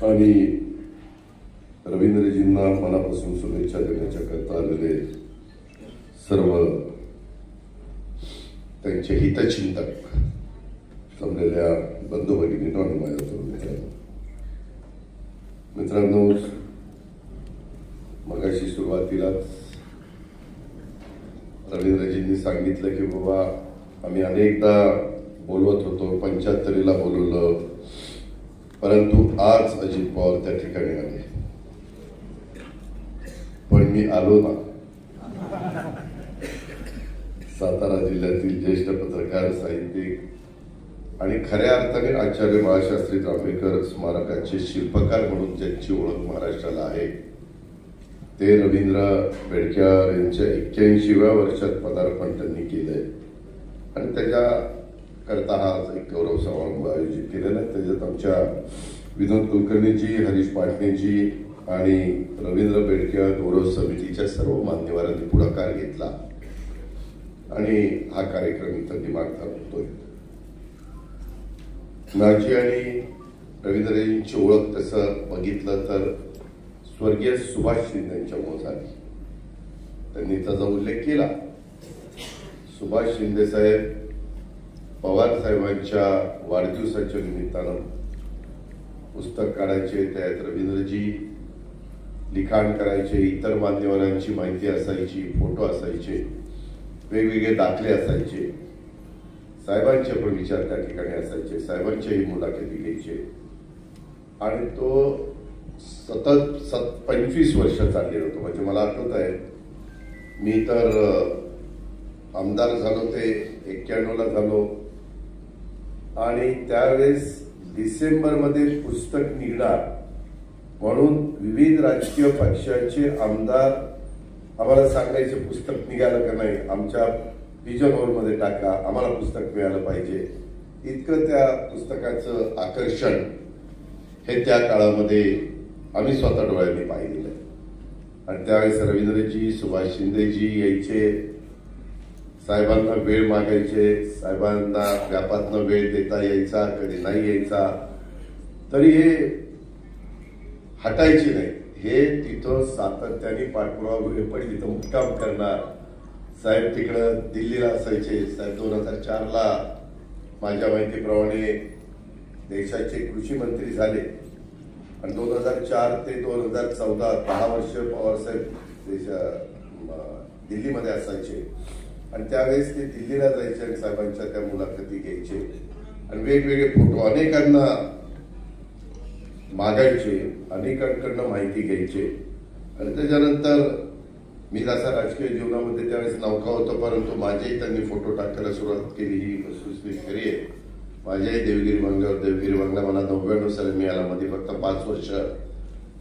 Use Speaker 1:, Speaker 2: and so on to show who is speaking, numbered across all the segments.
Speaker 1: आणि रवींद्रजींना मनापासून शुभेच्छा देण्याच्या करता आलेले सर्व त्यांचे हितचिंतक जमलेल्या बंधू भगिनींनो आणि माझ्या तरुण मित्रांनो, मगाशी सुरुवातीलाच रवींद्रजींनी सांगितलं की बाबा आम्ही अनेकदा बोलवत होतो, 75ला बोलवलं, परंतु आज अजित पवार त्या ठिकाणी आले. पण मी आलो ना. सातारा जिल्ह्यातील ज्येष्ठ पत्रकार, साहित्यिक आणि खऱ्या अर्थाने आचार्य बाळशास्त्री जांभेकर स्मारकाचे शिल्पकार म्हणून ज्यांची ओळख महाराष्ट्राला आहे ते रवींद्र बेडकर यांच्या 81व्या वर्षात पदार्पण त्यांनी केलंय. आणि त्याच्या करता हा एक गौरव समारंभ आयोजित केलेला आहे. त्याच्यात आमच्या विनोद कुलकर्णीजी, हरीश पाटणेजी आणि रवींद्र बेडकर गौरव समितीच्या सर्व मान्यवरांनी पुढाकार घेतला आणि हा कार्यक्रम इथं दिमागदार होतोय. माझी आणि रवींद्रजींची ओळख तसं बघितलं तर स्वर्गीय सुभाष शिंदे यांच्यामुळे झाली. त्यांनी त्याचा उल्लेख केला. सुभाष शिंदे साहेब पवार साहेबांच्या वाढदिवसाच्या निमित्तानं पुस्तक काढायचे, त्यात रवींद्रजी लिखाण करायचे, इतर मान्यवरांची माहिती असायची, फोटो असायचे, वेगवेगळे दाखले असायचे, साहेबांचे पण विचार त्या ठिकाणी असायचे, साहेबांच्याही मुलाखती घ्यायचे. आणि तो सतत 25 वर्ष चाललेलं होतं. म्हणजे मला आठवत आहे, मी तर आमदार झालो ते 91ला झालो आणि त्यावेळेस डिसेंबरमध्ये पुस्तक निघणार म्हणून विविध राजकीय पक्षाचे आमदार आम्हाला सांगायचे पुस्तक निघालं का नाही, आमच्या पिजन हॉलमध्ये टाका, आम्हाला पुस्तक मिळालं पाहिजे. इतकं त्या पुस्तकाचं आकर्षण हे त्या काळामध्ये आम्ही स्वतः डोळ्यांनी पाहिलेलं आहे. आणि त्यावेळेस रवींद्रजी, सुभाष शिंदेजी यायचे, साहेबांना वेळ मागायचे, साहेबांना व्यापातनं वेळ देता यायचा, कधी नाही यायचा, तरी हे हटायचे नाही. हे तिथं सातत्याने पाठपुरावा पण तिथं मुक्काम करणार. साहेब तिकडं दिल्लीला असायचे. साहेब 2004ला माझ्या माहितीप्रमाणे देशाचे कृषी मंत्री झाले आणि 2004 ते 2014 10 वर्ष पवारसाहेब दिल्लीमध्ये असायचे. आणि त्यावेळेस ते दिल्लीला जायचे आणि साहेबांच्या त्या मुलाखती घ्यायचे आणि वेगवेगळे फोटो अनेकांना मागायचे, अनेकांकडनं माहिती घ्यायचे. आणि त्याच्यानंतर मी जसा राजकीय जीवनामध्ये त्यावेळेस नौका होतो, परंतु माझेही त्यांनी फोटो टाकायला सुरुवात केली ही वस्तुस्थिती खरी आहे. माझ्याही देवगिरी बंगल्यावर, देवगिरी बंगला मला 99 साली मिळाला. मध्ये फक्त 5 वर्ष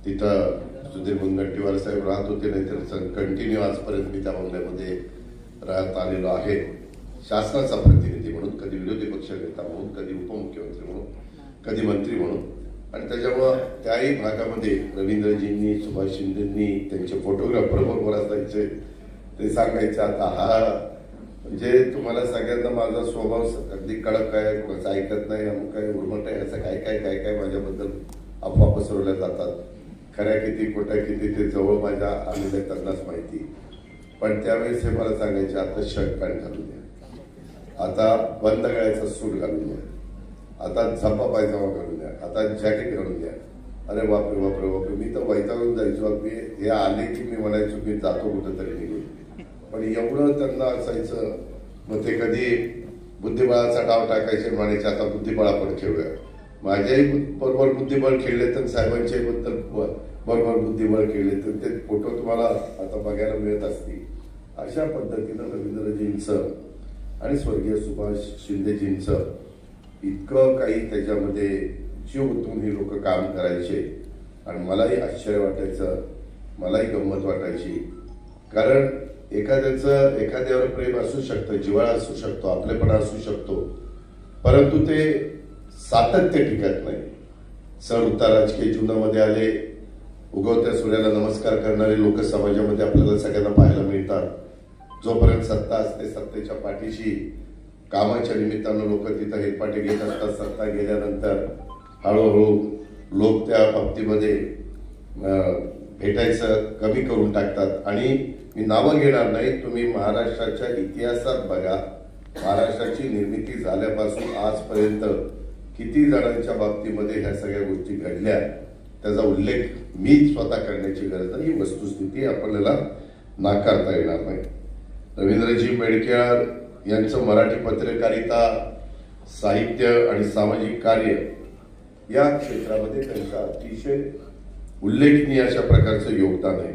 Speaker 1: तिथं सुधीर मुनगंटीवार साहेब राहत होते, नाहीतर कंटिन्यू आजपर्यंत मी त्या बंगल्यामध्ये राहत आलेलो आहे. शासनाचा प्रतिनिधी म्हणून, कधी विरोधी पक्षनेता म्हणून, कधी उपमुख्यमंत्री म्हणून, कधी मंत्री म्हणून. आणि त्याच्यामुळं त्याही भागामध्ये रवींद्रजींनी, सुभाष शिंदेंनी त्यांचे फोटोग्राफर बरोबर असायचे. ते सांगायचे आता हा म्हणजे तुम्हाला सगळ्यांना माझा स्वभाव अगदी कडक आहे, कोणाचं ऐकत नाही, अमुक काय उर्मट आहे, असं काय काय काय काय माझ्याबद्दल अफवा पसरवल्या जातात. खऱ्या किती खोट्या किती ते जवळ माझ्या आलेल्या त्यांनाच माहिती. पण त्यावेळेस हे मला सांगायचे आता शर्ट पॅन्ट घालून द्या, आता बंद गळ्याचा सूट घालून द्या, आता झप्पा पायजामा घालून द्या, आता जॅकेट घालून द्या. अरे बापरे बापरे बापरे, मी तर वैतागून जायचो. मी हे आले की मी म्हणायचो मी जातो कुठंतरी निघून. पण एवढं त्यांना असायचं. मग ते कधी बुद्धिबळाचा डाव टाकायचे, म्हणायचे आता बुद्धिबळा पण खेळूया. माझ्याही बरोबर बुद्धिबळ खेळले तर साहेबांच्याही बद्दल बरोबर बुद्धिबळ खेळले तर ते फोटो तुम्हाला आता बघायला मिळत असतील. अशा पद्धतीनं रवींद्रजींचं आणि स्वर्गीय सुभाष शिंदेजींचं इतकं काही त्याच्यामध्ये जीव गुंतवून ही लोक काम करायचे. आणि मलाही आश्चर्य वाटायचं, मलाही गंमत वाटायची. कारण एखाद्यावर प्रेम असू शकतं, जिव्हाळा असू शकतो, आपलेपणा असू शकतो, परंतु ते सातत्य टिकत नाही. चढ उतार राजकीय जीवनामध्ये आले, उगवत्या सूर्याला नमस्कार करणारे लोक समाजामध्ये आपल्याला सगळ्यांना पाहायला मिळतात. जोपर्यंत सत्ता असते सत्तेच्या पाठीशी कामाच्या निमित्तानं लोक तिथं हेलपाटे घेत असतात. सत्ता गेल्यानंतर हळूहळू लोक त्या बाबतीमध्ये भेटायचं कमी करून टाकतात. आणि मी नावं घेणार नाही, तुम्ही महाराष्ट्राच्या इतिहासात बघा, महाराष्ट्राची निर्मिती झाल्यापासून आजपर्यंत किती जणांच्या बाबतीमध्ये ह्या सगळ्या गोष्टी घडल्या, त्याचा उल्लेख मी स्वतः करण्याची गरज नाही. ही वस्तुस्थिती आपल्याला नाकारता येणार नाही. रवींद्रजी बेडकेळकर यांचं मराठी पत्रकारिता, साहित्य आणि सामाजिक कार्य या क्षेत्रामध्ये त्यांचं अतिशय उल्लेखनीय अशा प्रकारचं योगदान आहे.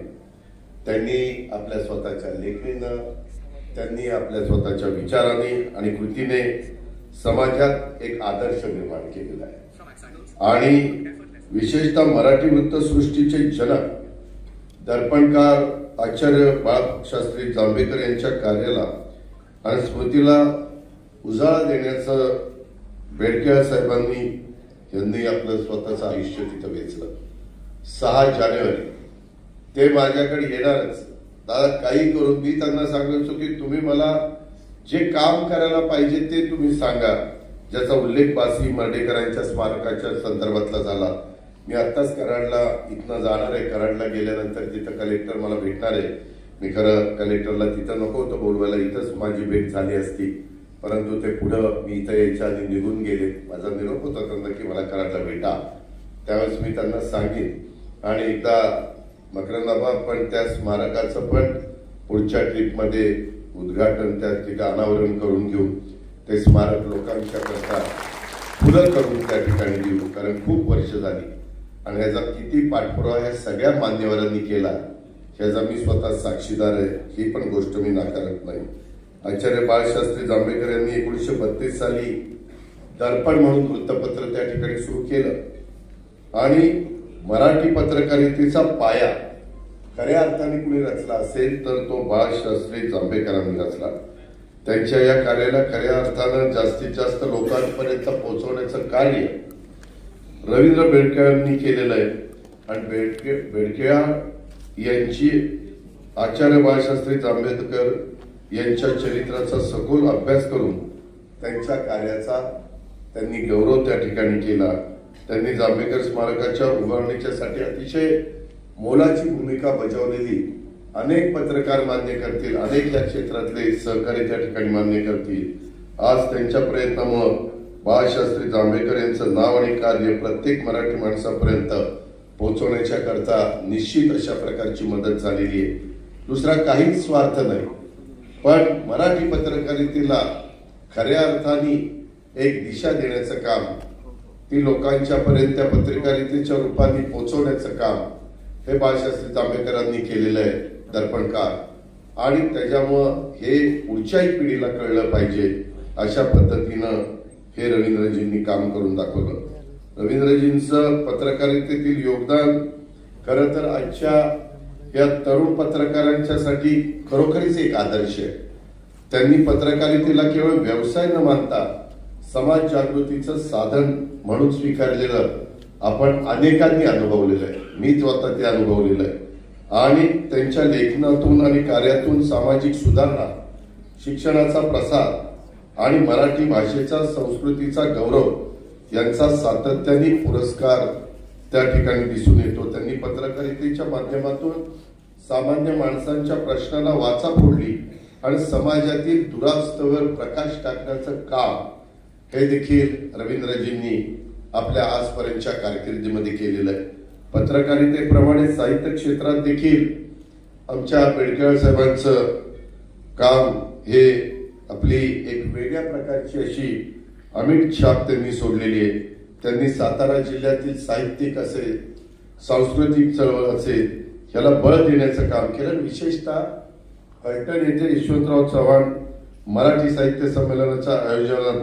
Speaker 1: त्यांनी आपल्या स्वतःच्या लेखणीनं, त्यांनी आपल्या स्वतःच्या विचाराने आणि कृतीने समाजात एक आदर्श निर्माण केलेला आहे. आणि विशेषतः मराठी वृत्तसृष्टीचे जनक दर्पणकार आचार्य बाळशास्त्री जांभेकर यांच्या कार्याला आणि स्मृतीला उजाळा देण्याचं बेडकेळकर साहेबांनी यांनी आपलं स्वतःचं आयुष्य तिथं वेचलं. 6 जानेवारी ते माझ्याकडे येणारच, दादा काही करून. मी त्यांना सांगायचो की तुम्ही मला जे काम करायला पाहिजे ते तुम्ही सांगा, ज्याचा उल्लेख बासी मर्ढेकरांच्या स्मारकाच्या संदर्भातला झाला. मी आत्ताच कराडला इथनं जाणार आहे. कराडला गेल्यानंतर तिथं कलेक्टर मला भेटणार आहे. मी खरं कलेक्टरला तिथं नको होतं बोलवायला, इथंच माझी भेट झाली असती, परंतु ते पुढं मी इथं यायच्या आधी निघून गेले. माझा निरोप होता त्यांना की मला कराडला भेटा. त्यावेळेस मी त्यांना सांगेन. आणि एकदा मकरंदाबा पण त्या स्मारकाचं पण पुढच्या ट्रिपमध्ये उद्घाटन, त्या ठिकाणी अनावरण करून घेऊ. ते स्मारक लोकांच्या करता खुलं करून त्या ठिकाणी देऊ, कारण खूप वर्ष झाली. आणि ह्याचा किती पाठपुरावा ह्या सगळ्या मान्यवरांनी केला ह्याचा मी स्वतः साक्षीदार आहे. ही पण गोष्ट मी नाकारत नाही. आचार्य बाळशास्त्री जांभेकर यांनी 1932 साली दर्पण म्हणून वृत्तपत्र त्या ठिकाणी सुरू केलं. आणि मराठी पत्रकारितेचा पाया खऱ्या अर्थाने कुणी रचला असेल तर तो बाळशास्त्री जांभेकरांनी रचला. त्यांच्या या कार्याला खऱ्या अर्थानं जास्तीत जास्त लोकांपर्यंत पोहोचवण्याचं कार्य रवींद्र बेडकेळकरांनी केलेलं आहे. आणि बेडकेळकर यांची आचार्य बाळशास्त्री जांभेकर यांच्या चरित्राचा सखोल अभ्यास करून त्यांच्या कार्याचा त्यांनी गौरव त्या ठिकाणी केला. त्यांनी जांभेकर स्मारकाच्या उभारणीच्यासाठी अतिशय मोलाची भूमिका बजावलेली अनेक पत्रकार मान्य करतील, अनेक या क्षेत्रातले सहकारी त्या ठिकाणी मान्य करतील. आज त्यांच्या प्रयत्नामुळे बाळशास्त्री जांभेकर यांचं नाव आणि कार्य प्रत्येक मराठी माणसापर्यंत पोहोचवण्याच्या करता निश्चित अशा प्रकारची मदत झालेली आहे. दुसरा काहीच स्वार्थ नाही, पण मराठी पत्रकारितेला खऱ्या अर्थाने एक दिशा देण्याचं काम, ती लोकांच्या पर्यंत त्या पत्रकारितेच्या रूपाने पोहोचवण्याचं काम हे बाळशास्त्री जांभेकरांनी केलेलं आहे, दर्पणकार. आणि त्याच्यामुळं हे पुढच्याही पिढीला कळलं पाहिजे अशा पद्धतीनं हे रवींद्रजींनी काम करून दाखवलं. रवींद्रजींचं पत्रकारितेतील योगदान खरं तर आजच्या या तरुण पत्रकारांच्यासाठी खरोखरीच एक आदर्श आहे. त्यांनी पत्रकारितेला केवळ व्यवसाय न मानता समाज जागृतीचं साधन म्हणून स्वीकारलेलं आपण अनेकांनी अनुभवलेलं आहे. मी स्वतः ते अनुभवलेलं आहे. आणि त्यांच्या लेखनातून आणि कार्यातून सामाजिक सुधारणा, शिक्षणाचा प्रसार आणि मराठी भाषेचा, संस्कृतीचा गौरव यांचा सातत्याने पुरस्कार त्या ठिकाणी दिसून येतो. त्यांनी पत्रकारितेच्या माध्यमातून सामान्य माणसांच्या प्रश्नांना वाचा फोडली आणि समाजातील दुरावस्थेवर प्रकाश टाकण्याचं काम हे देखील रवींद्रजींनी आपल्या आजपर्यंतच्या कारकिर्दीमध्ये केलेलं आहे. पत्रकारितेप्रमाणे साहित्य क्षेत्रात देखील आमच्या बेडकेळकर साहेबांचं काम हे आपली एक वेगळ्या प्रकारची अशी अमिट छाप त्यांनी सोडलेली आहे. त्यांनी सातारा जिल्ह्यातील साहित्यिक असेल, सांस्कृतिक चळवळ असेल, याला बळ देण्याचं काम केलं. विशेषतः फलटण येथे यशवंतराव चव्हाण मराठी साहित्य संमेलनाच्या आयोजनात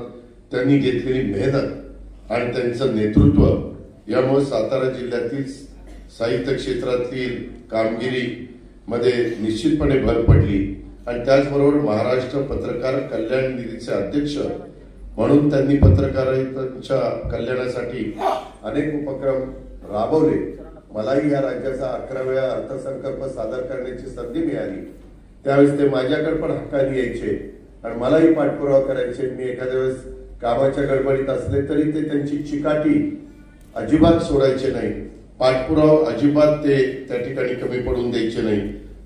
Speaker 1: त्यांनी घेतलेली मेहनत आणि त्यांचं नेतृत्व यामुळे सातारा जिल्ह्यातील साहित्य क्षेत्रातील कामगिरीमध्ये निश्चितपणे भर पडली. आणि त्याचबरोबर महाराष्ट्र पत्रकार कल्याण निधीचे अध्यक्ष म्हणून त्यांनी पत्रकारांच्या कल्याणासाठी अनेक उपक्रम राबवले. मलाही या राज्याचा 11व्या अर्थसंकल्प सादर करण्याची संधी मिळाली. त्यावेळेस ते माझ्याकडे पण हक्काने यायचे आणि मलाही पाठपुरावा करायचे. मी एखाद्या वेळेस कामाच्या गडबडीत असले तरी ते त्यांची चिकाटी अजिबात सोडायचे नाही, पाठपुरावा अजिबात ते त्या ठिकाणी कमी पडून द्यायचे नाही.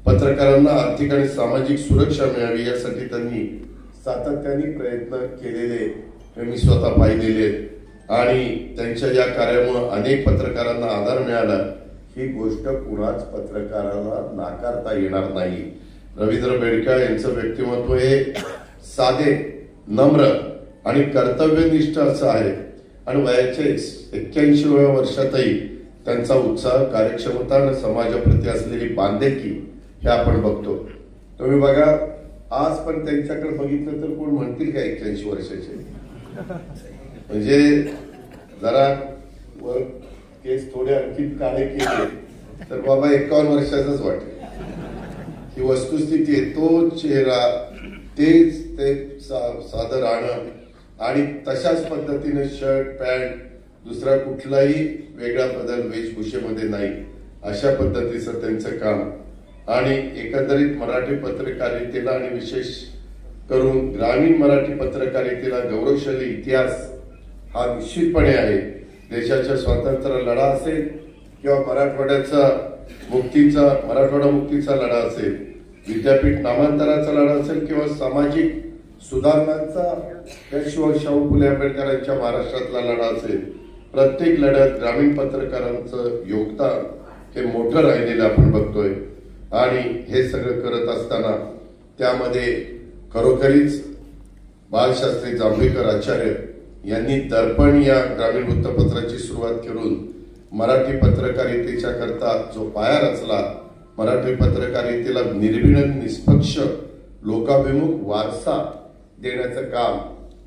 Speaker 1: पत्रकारांना आर्थिक आणि सामाजिक सुरक्षा मिळावी यासाठी त्यांनी सातत्याने प्रयत्न केलेले हे मी स्वतः पाहिलेले आणि त्यांच्या या कार्यामुळे अनेक पत्रकारांना आधार मिळाला. ही गोष्ट कुणाच पत्रकाराला नाकारता येणार नाही. रवींद्र बेडकर यांचं व्यक्तिमत्व हे साधे, नम्र आणि कर्तव्यनिष्ठ असं आहे आणि वयाच्या 81व्या वर्षातही त्यांचा उत्साह, कार्यक्षमता आणि समाजाप्रती असलेली बांधिलकी हे आपण बघतो. तुम्ही बघा, आज पण त्यांच्याकडे बघितलं तर कोण म्हणतील का 81 वर्षाचे, म्हणजे जरा केस थोडे आणखी काळे केले तर बाबा 51 वर्षाचाच वाटेल. ही वस्तुस्थिती आहे. तो चेहरा, तेच ते साधं राहणं आणि तशाच पद्धतीने शर्ट, पॅन्ट, दुसरा कुठलाही वेगळा बदल वेशभूषेमध्ये नाही, अशा पद्धतीचं त्यांचं काम आणि एकंदरीत मराठी पत्रकारितेला आणि विशेष करून ग्रामीण मराठी पत्रकारितेला गौरवशाली इतिहास हा निश्चितपणे आहे. देशाच्या स्वातंत्र्य लढा असेल किंवा मराठवाडा मुक्तीचा लढा असेल, विद्यापीठ नामांतराचा लढा असेल किंवा सामाजिक सुधारणांचा शाहू फुले आंबेडकरांच्या महाराष्ट्रातला लढा असेल, प्रत्येक लढ्यात ग्रामीण पत्रकारांचं योगदान हे मोठं राहिलेलं आपण बघतोय. आणि हे सगळं करत असताना त्यामध्ये खरोखरीच बाळशास्त्री जांभेकर आचार्य यांनी दर्पण या ग्रामीण वृत्तपत्राची सुरुवात करून मराठी पत्रकारितेच्या करता जो पाया रचला, मराठी पत्रकारितेला निर्भीड, निष्पक्ष, लोकाभिमुख वारसा देण्याचं काम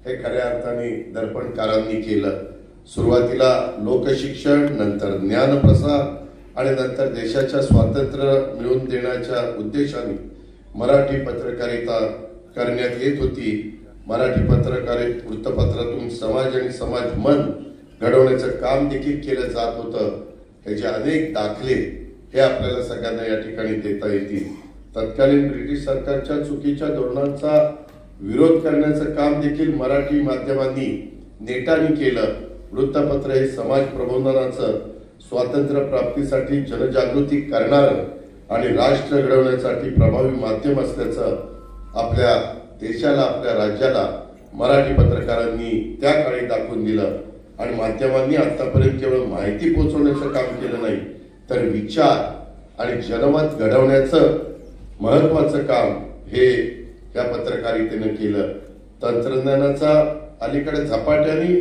Speaker 1: हे खऱ्या अर्थाने दर्पणकारांनी केलं. सुरुवातीला लोकशिक्षण, नंतर ज्ञानप्रसार आणि नंतर देशाच्या स्वातंत्र्य मिळवून देण्याच्या उद्देशाने मराठी पत्रकारिता करण्यात येत होती. मराठी वृत्तपत्रातून समाज आणि समाज मन घडवण्याचं काम देखील केलं जात होतं. ह्याचे अनेक दाखले हे आपल्याला सगळ्यांना या ठिकाणी देता येतील. तत्कालीन ब्रिटिश सरकारच्या चुकीच्या धोरणांचा विरोध करण्याचं काम देखील मराठी माध्यमांनी नेटाने केलं. वृत्तपत्र हे समाज प्रबोधनाचं, स्वातंत्र्य प्राप्तीसाठी जनजागृती करणार आणि राष्ट्र घडवण्यासाठी प्रभावी माध्यम असल्याचं आपल्या देशाला, आपल्या राज्याला मराठी पत्रकारांनी त्या काळी दाखवून दिलं. आणि माध्यमांनी आतापर्यंत केवळ माहिती पोहोचवण्याचं काम केलं नाही, तर विचार आणि जनमत घडवण्याचं महत्वाचं काम हे या पत्रकारितेनं केलं. तंत्रज्ञानाचा अलीकडे झपाट्याने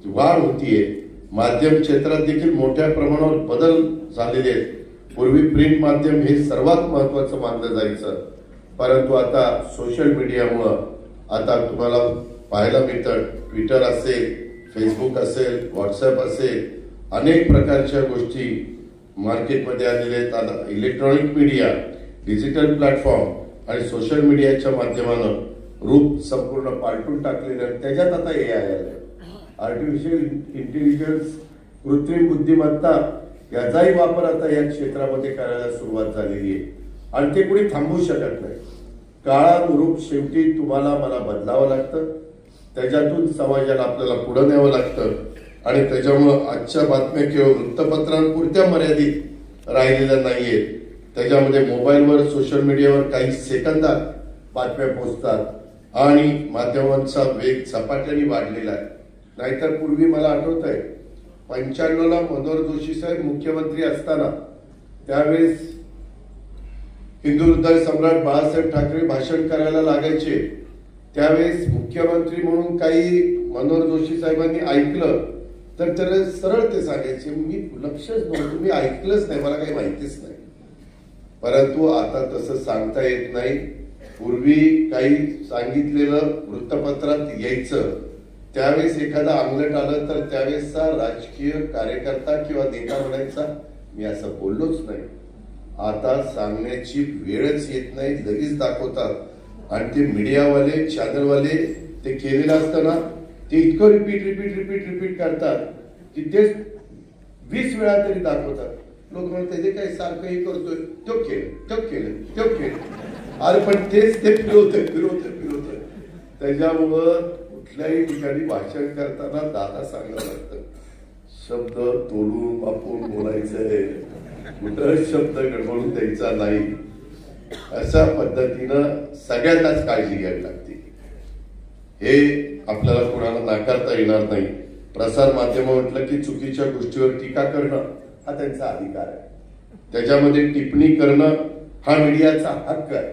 Speaker 1: वाढ होतीये. माध्यम क्षेत्रात देखील मोठ्या प्रमाणावर बदल झालेले आहेत. पूर्वी प्रिंट माध्यम हे सर्वात महत्वाचं मानलं जायचं, परंतु आता सोशल मीडियामुळं आता तुम्हाला पाहायला मिळतं, ट्विटर असेल, फेसबुक असेल, व्हॉट्सअप असेल, अनेक प्रकारच्या गोष्टी मार्केटमध्ये आलेल्या आहेत. आता इलेक्ट्रॉनिक मीडिया, डिजिटल प्लॅटफॉर्म आणि सोशल मीडियाच्या माध्यमानं रूप संपूर्ण पालटून टाकलेलं. त्याच्यात आता AI आलं, आर्टिफिशियल इंटेलिजन्स, कृत्रिम बुद्धिमत्ता याचाही वापर आता या क्षेत्रामध्ये करायला सुरुवात झालेली आहे आणि ते कुणी थांबवू शकत नाही. काळानुरूप शेवटी तुम्हाला मला बदलावं लागतं, त्याच्यातून समाजाला आपल्याला पुढे न्यावं लागतं आणि त्याच्यामुळं आजच्या बातम्या केवळ वृत्तपत्रांपुरत्या मर्यादित राहिलेल्या नाहीयेत. त्याच्यामध्ये मोबाईलवर, सोशल मीडियावर काही सेकंदात बातम्या पोहोचतात आणि माध्यमांचा वेग झपाट्याने वाढलेला आहे. नाहीतर पूर्वी मला आठवत आहे 95ला मनोहर जोशी साहेब मुख्यमंत्री असताना त्यावेळेस हिंदू हृदय सम्राट बाळासाहेब ठाकरे भाषण करायला लागायचे. त्यावेळेस मुख्यमंत्री म्हणून काही मनोहर जोशी साहेबांनी ऐकलं तर त्याला सरळ ते सांगायचे, मी लक्षच नव्हतं, मी ऐकलंच नाही, मला काही माहितीच नाही. परंतु आता तसं सांगता येत नाही. पूर्वी काही सांगितलेलं वृत्तपत्रात यायचं, त्यावेळेस एखादा अंगलट आलं तर त्यावेळेसचा राजकीय कार्यकर्ता किंवा नेता म्हणायचा मी असं बोललोच नाही. आता सांगण्याची वेळच येत नाही, लगेच दाखवतात आणि ते मीडियावाले, चॅनलवाले ते केलेलं असताना ते इतकं रिपीट करतात की तेच 20 वेळा तरी दाखवतात. लोक म्हणतात ते काय सारखं हे करतोय, तो केलं. अरे पण तेच ते फिरवतोय. त्याच्यामुळं कुठल्याही ठिकाणी भाषण करताना दादा सांगावं लागतं, शब्द तोलून वापरून बोलायचंय, कुठं शब्द गडबडून द्यायचा नाही, अशा पद्धतीनं सगळ्यांनाच काळजी घ्यावी लागते. हे आपल्याला कोणाला नाकारता येणार नाही. प्रसार माध्यम म्हटलं की चुकीच्या गोष्टीवर टीका करणं हा त्यांचा अधिकार आहे. त्याच्यामध्ये टिप्पणी करणं हा मीडियाचा हक्क आहे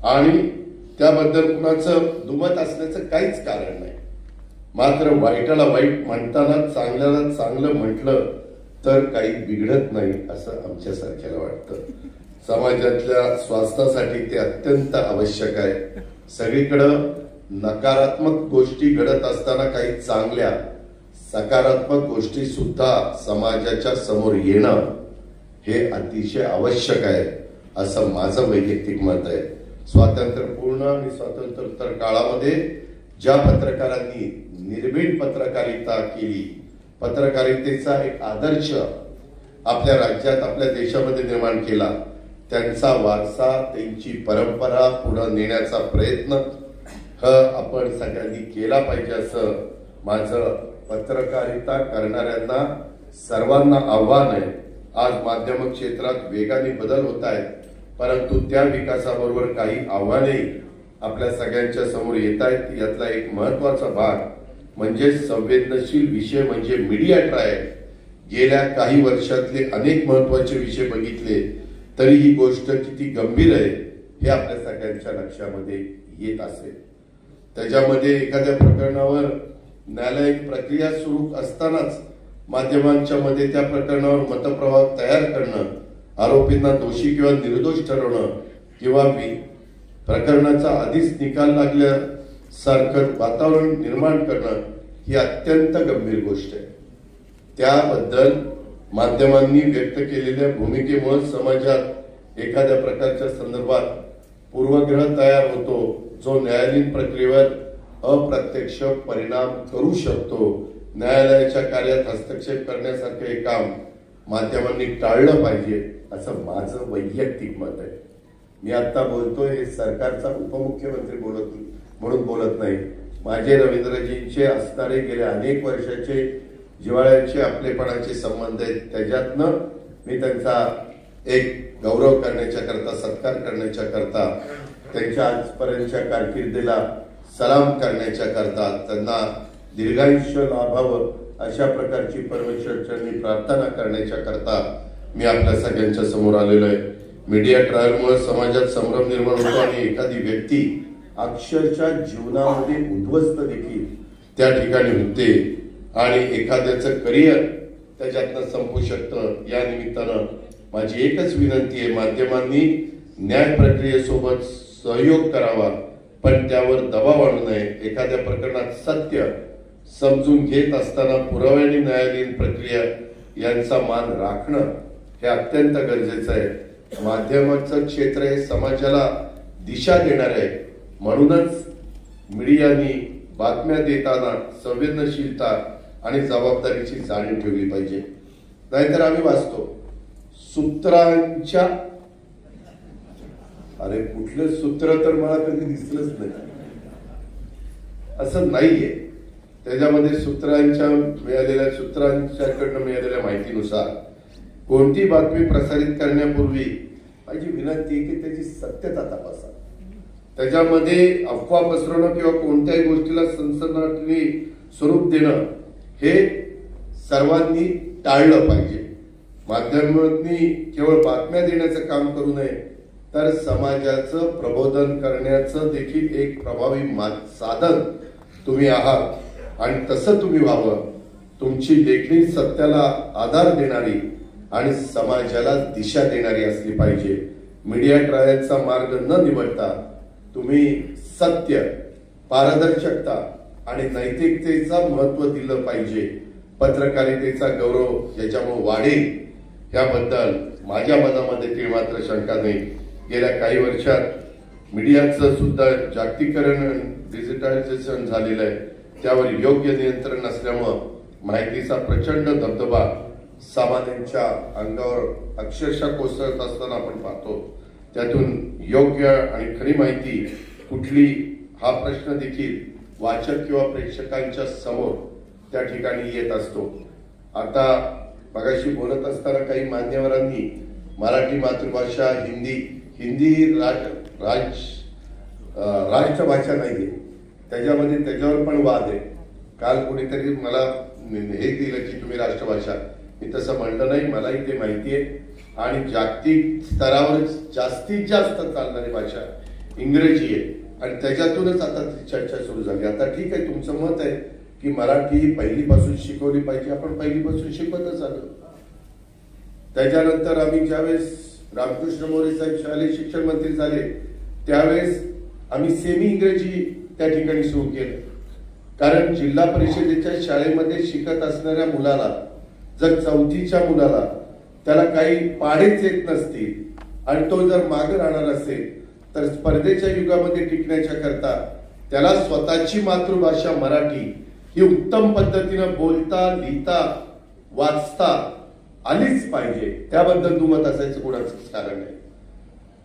Speaker 1: आणि त्याबद्दल कुणाचं दुमत असण्याचं काहीच कारण नाही. मात्र वाईटाला वाईट म्हणताना चांगल्याला चांगलं म्हटलं तर काही बिघडत नाही असं आमच्यासारख्याला वाटतं. समाजातल्या स्वास्थ्यासाठी ते अत्यंत आवश्यक आहे. सगळीकडं नकारात्मक गोष्टी घडत असताना काही चांगल्या सकारात्मक गोष्टी सुद्धा समाजाच्या समोर येणं हे अतिशय आवश्यक आहे असं माझं वैयक्तिक मत आहे. स्वातंत्र्यपूर्ण आणि स्वातंत्र्योत्तर काळामध्ये ज्या पत्रकारांनी निर्भीड पत्रकारिता केली, पत्रकारितेचा एक आदर्श आपल्या राज्यात आपल्या देशामध्ये निर्माण केला, त्यांचा वारसा त्यांची परंपरा पुढे नेण्याचा प्रयत्न आपण सगळ्यांनी केला पाहिजे असं माझं पत्रकारिता करणाऱ्यांना सर्वांना आव्हान आहे. आज माध्यम क्षेत्रात वेगाने बदल होत आहेत, परंतु त्या विकासाबरोबर काही आव्हाने आपल्या सगळ्यांच्या समोर येत आहेत. यातला एक महत्वाचा भाग म्हणजे संवेदनशील विषय म्हणजे मीडिया ट्रायल. गेल्या काही वर्षातले अनेक महत्वाचे विषय बघितले तरी ही गोष्ट किती गंभीर आहे हे आपल्या सगळ्यांच्या लक्षामध्ये येत असेल. त्याच्यामध्ये एखाद्या प्रकरणावर न्यायालयीन प्रक्रिया सुरू असतानाच माध्यमांच्या मध्ये त्या प्रकरणावर मतप्रवाह तयार करणं, आरोपींना दोषी किंवा निर्दोष ठरवणं किंवा प्रकरणाचा आधीच निकाल लागल्यासारखं वातावरण निर्माण करणं ही अत्यंत गंभीर गोष्ट आहे. त्याबद्दल माध्यमांनी व्यक्त केलेल्या भूमिकेमुळे समाजात एखाद्या प्रकारच्या संदर्भात पूर्वग्रह तयार होतो जो न्यायालयीन प्रक्रियेवर अप्रत्यक्ष परिणाम करू शकतो. न्यायालयाच्या कार्यात हस्तक्षेप करण्यासारखे हे काम माध्यमांनी टाळलं पाहिजे असं माझं वैयक्तिक मत आहे. मी आता बोलतोय हे सरकारचा उपमुख्यमंत्री म्हणून बोलत नाही. माझे रवींद्रजींचे असणारे गेले अनेक वर्षाचे जिव्हाळ्याचे आपलेपणाचे संबंध आहेत. त्याच्यातनं मी त्यांचा एक गौरव करण्याच्या करता, सत्कार करण्याच्या करता, त्यांच्या आजपर्यंतच्या कारकिर्दीला सलाम करण्याच्या करता, त्यांना दीर्घायुष्य लाभावं अशा प्रकारची परमेश्वरांनी प्रार्थना करण्याच्या करता मी आपल्या सगळ्यांच्या समोर आलेलो आहे. मीडिया ट्रायलमुळे समाजात संभ्रम निर्माण होतो आणि एखादी व्यक्ती अक्षरशः जीवनामध्ये उद्ध्वस्त देखील त्या ठिकाणी होते आणि एखाद्याचं करिअर त्याच्यातनं संपू शकतं. या निमित्तानं माझी एकच विनंती आहे, माध्यमांनी न्याय प्रक्रियेसोबत सहयोग करावा पण त्यावर दबाव आणू नये. एखाद्या प्रकरणात सत्य समजून घेत असताना पुराव्याने न्यायालयीन प्रक्रिया यांचा मान राखणं हे अत्यंत गरजेचं आहे. माध्यमाचं क्षेत्र हे समाजाला दिशा देणार आहे. म्हणूनच मीडियानी बातम्या देताना संवेदनशीलता आणि जबाबदारीची जाणीव ठेवली पाहिजे. नाहीतर आम्ही वाचतो सूत्रांच्या, अरे कुठलं सूत्र तर मला कधी दिसलंच नाही. असं नाहीये. त्याच्यामध्ये सूत्रांच्याकडनं मिळालेल्या माहितीनुसार कोणती बातमी प्रसारित करण्यापूर्वी माझी विनंती आहे की त्याची सत्यता तपासा. त्याच्यामध्ये अफवा पसरवणं किंवा कोणत्याही गोष्टीला सनसनाटी स्वरूप देणं हे सर्वांनी टाळलं पाहिजे. माध्यमांनी केवळ बातम्या देण्याचं काम करू नये तर समाजाचं प्रबोधन करण्याचं देखील एक प्रभावी साधन तुम्ही आहात आणि तसं तुम्ही व्हावं. तुमची लेखणी सत्याला आधार देणारी आणि समाजाला दिशा देणारी असली पाहिजे. मीडिया ट्रायलचा मार्ग न निवडता तुम्ही सत्य, पारदर्शकता आणि नैतिकतेचा महत्व दिलं पाहिजे. पत्रकारितेचा गौरव याच्यामुळे वाढेल याबद्दल माझ्या मनामध्ये ती मात्र शंका नाही. गेल्या काही वर्षात मीडियाचं सुद्धा जागतिकीकरण, डिजिटलायझेशन झालेलं आहे. त्यावर योग्य नियंत्रण नसल्यामुळं माहितीचा प्रचंड धबधबा सामान्यांच्या अंगावर अक्षरशः कोसळत असताना आपण पाहतो. त्यातून योग्य आणि खरी माहिती कुठली हा प्रश्न देखील वाचक किंवा प्रेक्षकांच्या समोर त्या ठिकाणी येत असतो. आता मगाशी बोलत असताना काही मान्यवरांनी मराठी मातृभाषा, हिंदी ही राष्ट्रभाषा नाहीये, त्याच्यावर पण वाद आहे. काल कोणीतरी मला हे दिलं की तुम्ही राष्ट्रभाषा, मी तसं म्हणलं नाही. मलाही ते माहिती आहे. आणि जागतिक स्तरावर जास्तीत जास्त चालणारी भाषा इंग्रजी आहे आणि त्याच्यातूनच आता चर्चा सुरू झाली. आता ठीक आहे, तुमचं मत आहे की मराठी पहिलीपासून शिकवली पाहिजे, आपण पहिलीपासून शिकवतच आलो. त्याच्यानंतर आम्ही ज्यावेळेस रामकृष्ण मोरे साहेब शालेय शिक्षण मंत्री झाले त्यावेळेस आम्ही सेमी इंग्रजी त्या ठिकाणी सुरू केलं. कारण जिल्हा परिषदेच्या शाळेमध्ये शिकत असणाऱ्या मुलाला, जर चौथीच्या मुलाला त्याला काही पाढेच येत नसतील आणि तो जर मागे राहणार असेल तर स्पर्धेच्या युगामध्ये टिकण्याच्या करता त्याला स्वतःची मातृभाषा मराठी ही उत्तम पद्धतीनं बोलता, लिहिता, वाचता आलीच पाहिजे. त्याबद्दल दुमत असायचं कोणाचंच कारण नाही.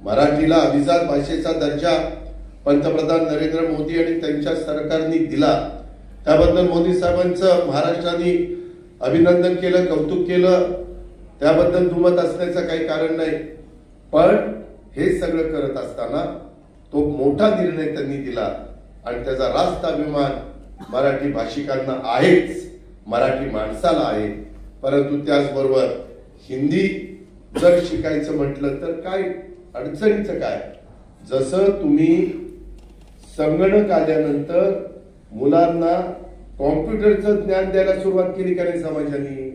Speaker 1: मराठीला अभिजात भाषेचा दर्जा पंतप्रधान नरेंद्र मोदी आणि त्यांच्या सरकारने दिला. त्याबद्दल मोदी साहेबांचं महाराष्ट्राने अभिनंदन केलं, कौतुक केलं. त्याबद्दल दुमत असण्याचं काही कारण नाही. पण हे सगळं करत असताना तो मोठा निर्णय त्यांनी दिला आणि त्याचा रास्त अभिमान मराठी भाषिकांना आहेच, मराठी माणसाला आहे. परंतु त्याचबरोबर हिंदी जर शिकायचं म्हटलं तर काय अडचणीचं काय? जसं तुम्ही संगणक आल्यानंतर मुलांना कॉम्प्युटरचं ज्ञान द्यायला सुरुवात केली का नाही समाजाने?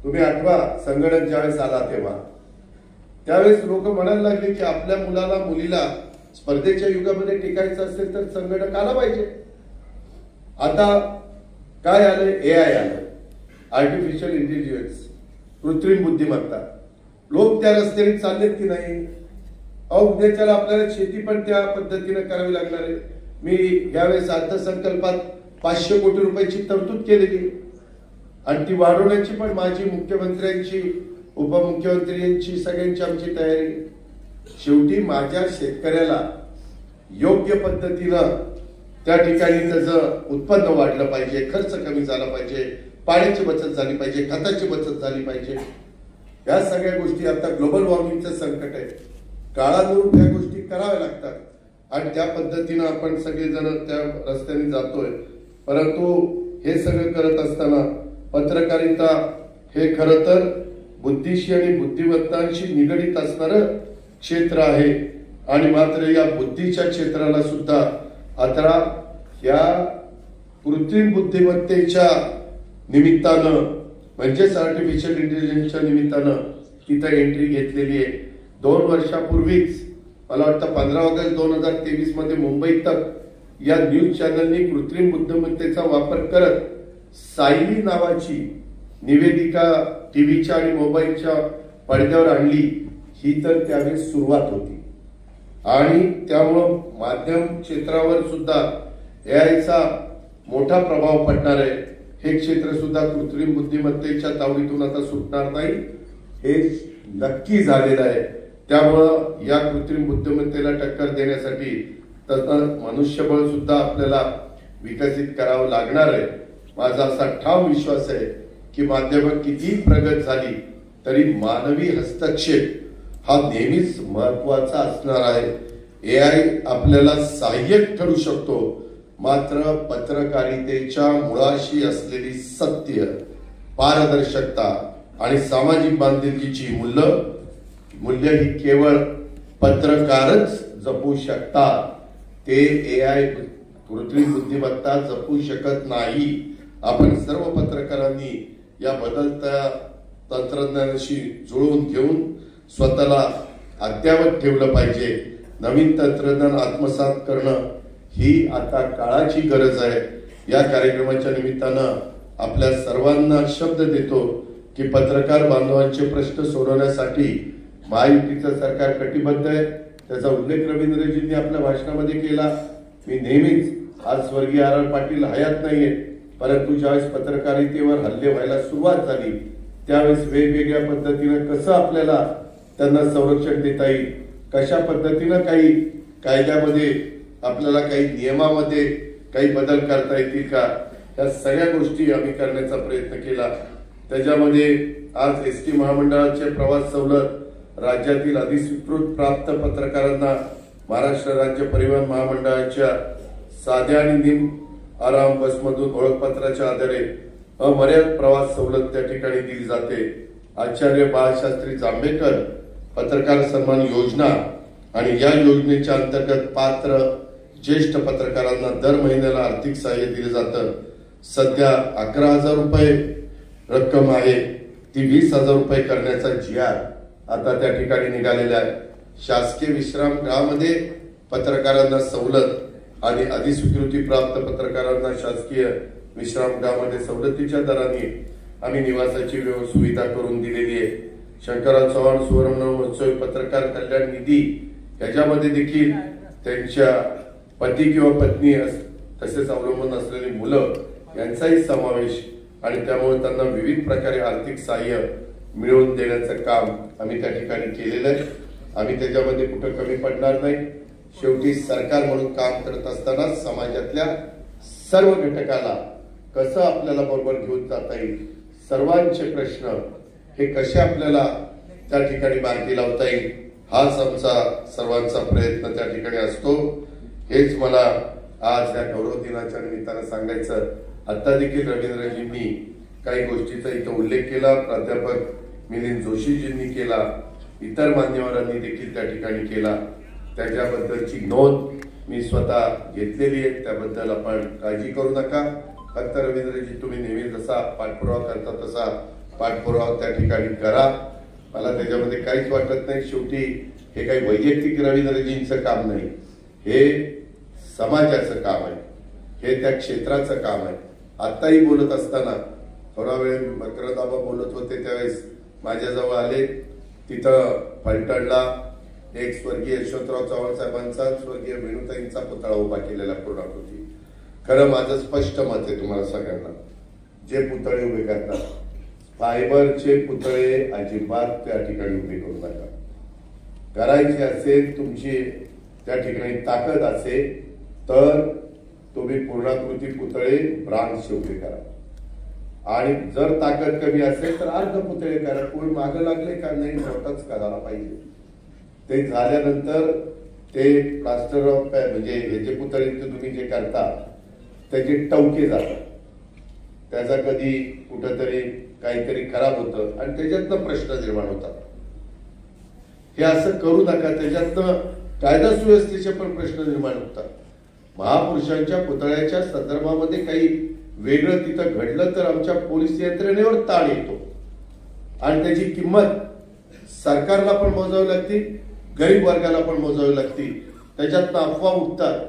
Speaker 1: तुम्ही आठवा, संगणक ज्यावेळेस आला तेव्हा त्यावेळेस लोक म्हणायला लागले की आपल्या मुलाला, मुलीला स्पर्धेच्या युगामध्ये टिकायचं असेल तर संगणक आला पाहिजे. आता काय आलंय? एआय आलं, आर्टिफिशियल इंटेलिजन्स, कृत्रिम बुद्धिमत्ता. लोक त्या रस्त्याने चाललेत की नाही? उद्याच्याला आपल्याला शेती पण त्या पद्धतीने करावी लागणार आहे. मी यावेळेस अर्थसंकल्पात 500 कोटी रुपयाची तरतूद केलेली आणि ती वाढवण्याची पण माझी, मुख्यमंत्र्यांची, उपमुख्यमंत्र्यांची, सगळ्यांची आमची तयारी. शेवटी माझ्या शेतकऱ्याला योग्य पद्धतीनं त्या ठिकाणी त्याचं उत्पन्न वाढलं पाहिजे, खर्च कमी झाला पाहिजे, पाण्याची बचत झाली पाहिजे, खताची बचत झाली पाहिजे. या सगळ्या गोष्टी, आता ग्लोबल वॉर्मिंगचं संकट आहे, काळानुरूप या गोष्टी कराव्या लागतात आणि त्या पद्धतीनं आपण सगळेजण त्या रस्त्याने जातोय. परंतु हे सगळं करत असताना पत्रकारिता हे खरं तर बुद्धीशी आणि बुद्धिमत्तांशी निगडीत असणारं क्षेत्र आहे आणि मात्र या बुद्धीच्या क्षेत्राला सुद्धा आता या कृत्रिम बुद्धिमत्तेच्या निमित्तानं, म्हणजेच आर्टिफिशियल इंटेलिजन्सच्या निमित्तानं तिथं एंट्री घेतलेली आहे. 2 वर्षापूर्वीच मला वाटतं 15 ऑगस्ट 2023 मध्ये मुंबईत तक या न्यूज चॅनलनी कृत्रिम बुद्धिमत्तेचा वापर करत सायली नावाची निवेदिका टीव्हीच्या आणि मोबाईलच्या पडद्यावर आणली. ही तर त्यावेळेस सुरुवात होती आणि त्यामुळं माध्यम क्षेत्रावर सुद्धा एआयचा मोठा प्रभाव पडणार आहे. हे क्षेत्र सुद्धा कृत्रिम बुद्धिमत्तेच्या तावडीतून आता सुटणार नाही, हे नक्की झालेलं आहे. त्यामुळं या कृत्रिम बुद्धिमत्तेला टक्कर देण्यासाठी तसं मनुष्यबळ सुद्धा आपल्याला विकसित करावं लागणार आहे. माझा असा ठाम विश्वास आहे की माध्यमं किती प्रगत झाली तरी मानवी हस्तक्षेप हा नेहमीच महत्वाचा असणार आहे. एआय आपल्याला सहाय्यक ठरू शकतो, मात्र पत्रकारितेच्या मुळाशी असलेली सत्य, पारदर्शकता आणि सामाजिक बांधिलकीची मूल्य ही केवळ पत्रकारच जपू शकतात. ते एआय, कृत्रिम बुद्धिमत्ता जपू शकत नाही. आपण सर्व पत्रकारांनी या बदलत्या तंत्रज्ञानाशी जुळवून घेऊन स्वतःला अद्ययावत ठेवलं पाहिजे. नवीन तंत्रज्ञान आत्मसात करणं ही आता काळाची गरज आहे. या कार्यक्रमाच्या निमित्तानं आपल्या सर्वांना शब्द देतो की पत्रकार बांधवांचे प्रश्न सोडवण्यासाठी महायुतीचं सरकार कटिबद्ध आहे. त्याचा उल्लेख रवींद्रजींनी आपल्या भाषणामध्ये केला. मी नेहमीच, आज स्वर्गीय आर पाटील हयात नाहीये, परंतु ज्यावेळेस पत्रकारितेवर हल्ले व्हायला सुरुवात झाली त्यावेळेस वेगवेगळ्या पद्धतीनं कसं आपल्याला त्यांना संरक्षण देता येईल, कशा पद्धतीनं काही कायद्यामध्ये आपल्याला काही नियमामध्ये काही बदल करता येतील का, या सगळ्या गोष्टी आम्ही करण्याचा प्रयत्न केला। त्याच्यामध्ये आज एसटी महामंडळाचे प्रवास सवलत राज्यातील अधिस्वीकृत प्राप्त पत्रकारांना महाराष्ट्र राज्य परिवहन महामंडळाच्या साध्या आणि निम आराम बसमधून ओळखपत्राच्या आधारे अमर्याद प्रवास सवलत त्या ठिकाणी दिली जाते। आचार्य बाळशास्त्री जांभेकर पत्रकार सन्मान योजना आणि या योजनेच्या अंतर्गत पात्र ज्येष्ठ पत्रकारांना दर महिन्याला आर्थिक सहाय्य दिले जातं। सध्या 11,000 रुपये रक्कम आहे, ती 20,000 रुपये करण्याचा GR आता त्या ठिकाणी निघालेला आहे। शासकीय विश्रामगृहामध्ये पत्रकारांना सवलत आणि अधिस्वीकृती प्राप्त पत्रकारांना शासकीय विश्रामगृहामध्ये सवलतीच्या दराने आम्ही निवासाची सुविधा करून दिलेली आहे। शंकरराव चव्हाण सुवर्ण महोत्सवी पत्रकार कल्याण निधी याच्यामध्ये देखील त्यांच्या पती किंवा पत्नी तसेच अवलंबून असलेली मुलं यांचाही समावेश आणि त्यामुळे त्यांना विविध प्रकारे आर्थिक सहाय्य मिळवून देण्याचं काम आम्ही त्या ठिकाणी केलेलं आहे। आम्ही त्याच्यामध्ये कुठं कमी पडणार नाही। शेवटी सरकार म्हणून काम करत असताना समाजातल्या सर्व घटकाला कसं आपल्याला बरोबर घेऊन जाता येईल, सर्वांचे प्रश्न हे कसे आपल्याला त्या ठिकाणी मार्गी लावता येईल, हाच आमचा सर्वांचा प्रयत्न त्या ठिकाणी असतो। हेच मला आज या गौरव दिनाच्या निमित्तानं सांगायचं। आता देखील रवींद्रजींनी काही गोष्टीचा इथं उल्लेख केला, प्राध्यापक मिलिंद जोशीजींनी केला, इतर मान्यवरांनी देखील त्या ठिकाणी केला। त्याच्याबद्दलची नोंद मी स्वतः घेतलेली आहे, त्याबद्दल आपण काळजी करू नका। फक्त रवींद्रजी तुम्ही नेहमी जसा पाठपुरावा करता तसा पाठपुरावा त्या ठिकाणी करा, मला त्याच्यामध्ये काहीच वाटत नाही। शेवटी हे काही वैयक्तिक रवींद्रजींचं काम नाही, हे समाजाचं काम आहे, हे त्या क्षेत्राचं काम आहे। आताही बोलत असताना थोडा वेळ मकरंदाबा बोलत होते त्यावेळेस माझ्याजवळ आले, तिथं फलटणला एक स्वर्गीय यशवंतराव चव्हाण साहेबांचा स्वर्गीय वेणुताईंचा पुतळा उभा केलेला पूर्णाकृती। खरं माझं स्पष्ट मत आहे तुम्हाला सगळ्यांना, जे पुतळे उभे करतात फायबरचे पुतळे अजिबात त्या ठिकाणी उभे करू नका। करायचे असेल तुमची त्या ठिकाणी ताकद असेल तर तुम्ही पूर्णाकृती पुतळे ब्रांचचे उभे करा, आणि जर ताकद कमी असेल तर अर्ध पुतळे करा। कोण मागं लागले का नाही, मोठाच करायला पाहिजे। ते झाल्यानंतर ते प्लास्टर ऑफ म्हणजे हे जे पुतळे तुम्ही जे करता त्याचे टवके जातात, त्याचा कधी कुठंतरी काहीतरी खराब होतं आणि त्याच्यातनं प्रश्न निर्माण होतात। हे असं करू नका, त्याच्यातनं कायदा सुव्यवस्थेचे पण प्रश्न निर्माण होतात। महापुरुषांच्या पुतळ्याच्या संदर्भामध्ये काही वेगळं तिथं घडलं तर आमच्या पोलीस यंत्रणेवर ताण येतो आणि त्याची किंमत सरकारला पण मोजावी लागते, गरीब वर्गाला पण मोजावी लागते। त्याच्यातनं अफवा उठतात,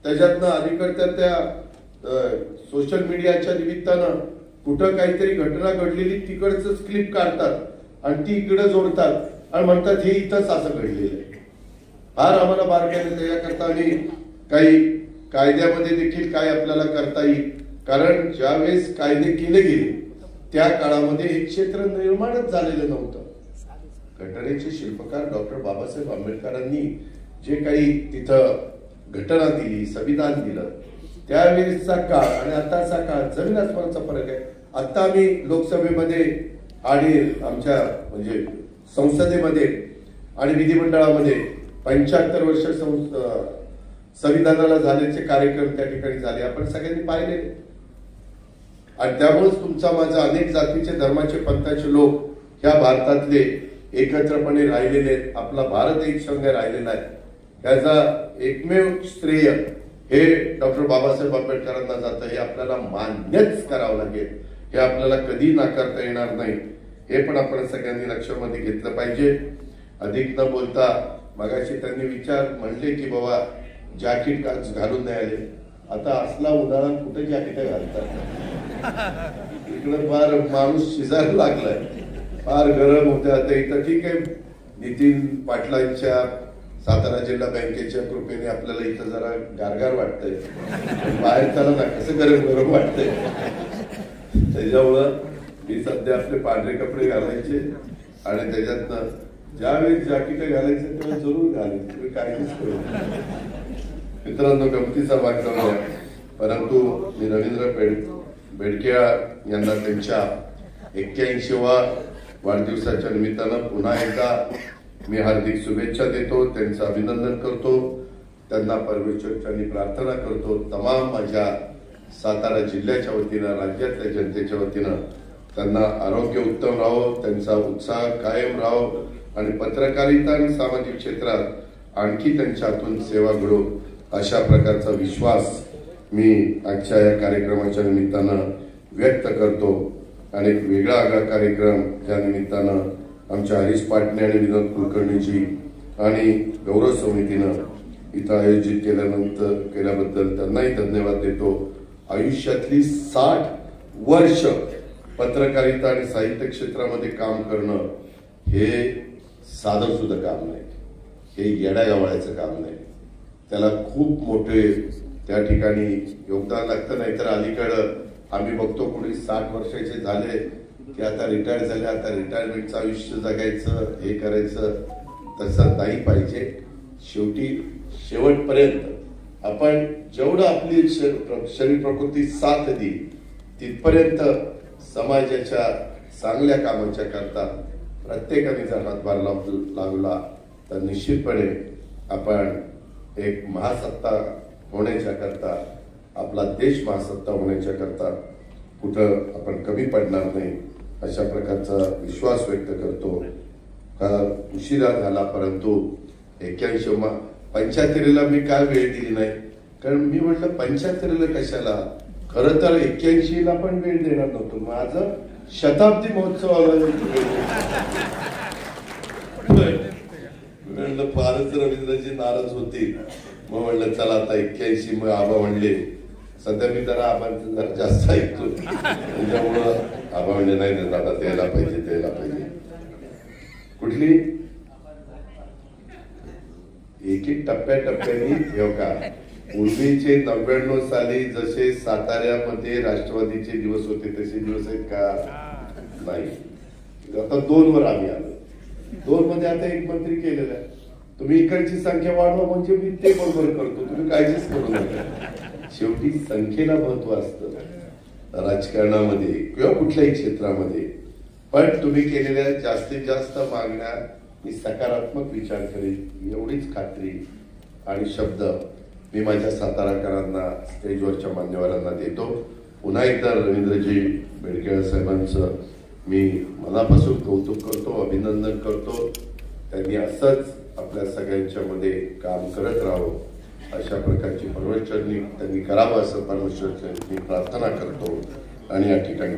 Speaker 1: त्याच्यातनं अलीकडच्या त्या सोशल मीडियाच्या निमित्तानं कुठं काहीतरी घटना घडलेली तिकडच क्लिप काढतात आणि ती इकडे जोडतात आणि म्हणतात हे इथंच असं घडलेलं आहे। फार आम्हाला बारकाईने त्याच्याकरता आम्ही काही कायद्यामध्ये देखील काय आपल्याला करता येईल, कारण ज्यावेळेस कायदे केले गेले त्या काळामध्ये हे क्षेत्र निर्माणच झालेलं नव्हतं। घटनेचे शिल्पकार डॉक्टर बाबासाहेब आंबेडकरांनी जे काही तिथं घटना दिली, संविधान दिलं, त्यावेळेसचा काळ आणि आताचा काळ जमीन आसमानाचा फरक आहे। आता आम्ही लोकसभेमध्ये आणि आमच्या म्हणजे संसदेमध्ये आणि विधिमंडळामध्ये 75 वर्ष संविधानाला झाल्याचे कार्यक्रम त्या ठिकाणी झाले, आपण सगळ्यांनी पाहिले। आणि त्यामुळेच तुमचा माझा अनेक जातीचे धर्माचे पंथाचे लोक ह्या भारतातले एकत्रपणे राहिलेले आहेत, आपला भारत एक संघ राहिलेला आहे। त्याचा एकमेव श्रेय हे डॉक्टर बाबासाहेब आंबेडकरांना जातं, हे आपल्याला मान्यच करावं लागेल, हे आपल्याला कधी नाकारता येणार नाही, हे पण आपण सगळ्यांनी लक्षामध्ये घेतलं पाहिजे। अधिक न बोलता मगाशी त्यांनी विचार म्हणले की बाबा जॅकेट घालून नाही आले, आता असला उन्हाळा कुठे जॅकेट घालतात, इकडे फार माणूस शिजायला लागलाय, फार गरम होते। आता इथं ठीक आहे, नितीन पाटलांच्या सातारा जिल्हा बँकेच्या कृपेने आपल्याला इथं जरा गारगार वाटतंय, बाहेर त्याला ना कसं गरम गरम वाटतंय। त्याच्यामुळं मी सध्या आपले पांढरे कपडे घालायचे आणि त्याच्यातनं ज्यावेळेस जॅकेट घालायचे तेव्हा जरूर घालायचे, तुम्ही काहीच करू। मित्रांनो, गमतीचा भाग करूया, परंतु मी रवींद्र पेड बेडके यांना त्यांच्या 81व्या वाढदिवसाच्या निमित्तानं पुन्हा एकदा मी हार्दिक शुभेच्छा देतो, त्यांचं अभिनंदन करतो, त्यांना परमेश्वराची प्रार्थना करतो. तमाम माझ्या सातारा जिल्ह्याच्या वतीनं, राज्यातल्या जनतेच्या वतीनं त्यांना आरोग्य उत्तम राहो, त्यांचा उत्साह कायम राहो आणि पत्रकारिता आणि सामाजिक क्षेत्रात आणखी त्यांच्या हातून सेवा घडो अशा प्रकारचा विश्वास मी आजच्या या कार्यक्रमाच्या निमित्तानं व्यक्त करतो. आणि एक वेगळा आगळा कार्यक्रम त्या निमित्तानं आमच्या हरीश पाटणे आणि विनोद कुलकर्णीजी आणि गौरव समितीनं इथं आयोजित केल्याबद्दल त्यांनाही धन्यवाद देतो. आयुष्यातली 60 वर्ष पत्रकारिता आणि साहित्य क्षेत्रामध्ये काम करणं हे साधं सुद्धा काम नाही, हे येड्यागावळ्याचं काम नाही. त्याला खूप मोठे त्या ठिकाणी योगदान लागतं. नाहीतर अलीकडं आम्ही बघतो कोणी 60 वर्षाचे झाले की आता रिटायर झाले, आता रिटायरमेंटचं आयुष्य जगायचं, हे करायचं, तसं नाही पाहिजे. शेवटी शेवटपर्यंत आपण जेवढं आपली शरीर प्रकृती साथ देईल तिथपर्यंत समाजाच्या चांगल्या कामाच्या करता प्रत्येकाने जर हातभार लावला तर निश्चितपणे आपण एक महासत्ता होण्याच्या करता, आपला देश महासत्ता होण्याच्या करता कुठं आपण कमी पडणार नाही अशा प्रकारचा विश्वास व्यक्त करतो. उशिरा झाला परंतु 75ला मी काय वेळ दिली नाही, कारण मी म्हटलं 75ला कशाला, खरं तर 81ला पण वेळ देणार नव्हतो. माझं शताब्दी महोत्सवाला म्हणलं फारच रवींद्रजी नाराज होती. मग म्हणलं चला आता 81. मग आबा म्हणले, सध्या मी जरा आबांचं जरा जास्त ऐकतो, त्याच्यामुळं आबा म्हणले नाही दादा द्यायला पाहिजे. कुठली एक टप्प्याटप्प्याने ठेव का. पूर्वीचे 99 साली जसे साताऱ्यामध्ये राष्ट्रवादीचे दिवस होते तसे दिवस आहेत का? नाही. आता 2 वर आम्ही आलो. 2 मध्ये आता 1 मंत्री केलेला आहे. तुम्ही इकडची संख्या वाढवा म्हणजे मी ते बरोबर करतो, तुम्ही काळजीच करू नका. शेवटी संख्येला महत्व असतं राजकारणामध्ये किंवा कुठल्याही क्षेत्रामध्ये. पण तुम्ही केलेल्या जास्तीत जास्त मागण्या मी सकारात्मक विचार करेन एवढीच खात्री आणि शब्द मी माझ्या साताराकरांना, स्टेजवरच्या मान्यवरांना देतो. पुन्हा एकदा रवींद्रजी बेडके साहेबांचं मी मनापासून कौतुक करतो, अभिनंदन करतो. त्यांनी असंच आपल्या सगळ्यांच्या मध्ये काम करत राहावं अशा प्रकारची परमेश्वरांनी त्यांनी करावं असं परमेश्वरांनी प्रार्थना करतो आणि या ठिकाणी